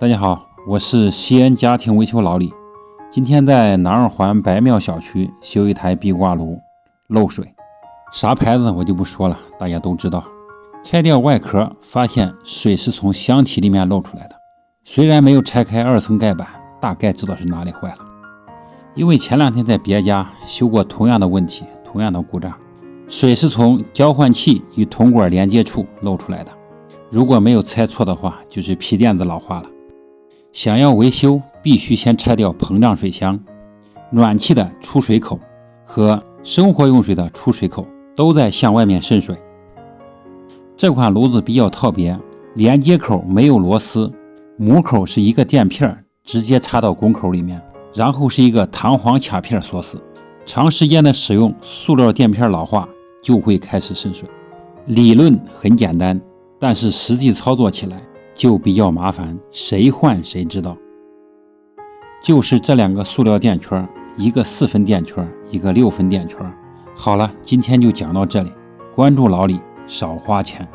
大家好，我是西安家庭维修老李。今天在南二环白庙小区修一台壁挂炉，漏水，啥牌子我就不说了，大家都知道。拆掉外壳，发现水是从箱体里面漏出来的。虽然没有拆开2层盖板，大概知道是哪里坏了。因为前2天在别家修过同样的问题，同样的故障，水是从交换器与铜管连接处漏出来的。如果没有猜错的话，就是皮垫子老化了。想要维修，必须先拆掉膨胀水箱、暖气的出水口和生活用水的出水口，都在向外面渗水。这款炉子比较特别，连接口没有螺丝，母口是一个垫片直接插到拱口里面，然后是一个弹簧卡片锁死。长时间的使用，塑料垫片老化就会开始渗水。理论很简单，但是实际操作起来就比较麻烦，谁换谁知道。就是这2个塑料垫圈，一个4分垫圈，一个6分垫圈。好了，今天就讲到这里，关注老李，少花钱。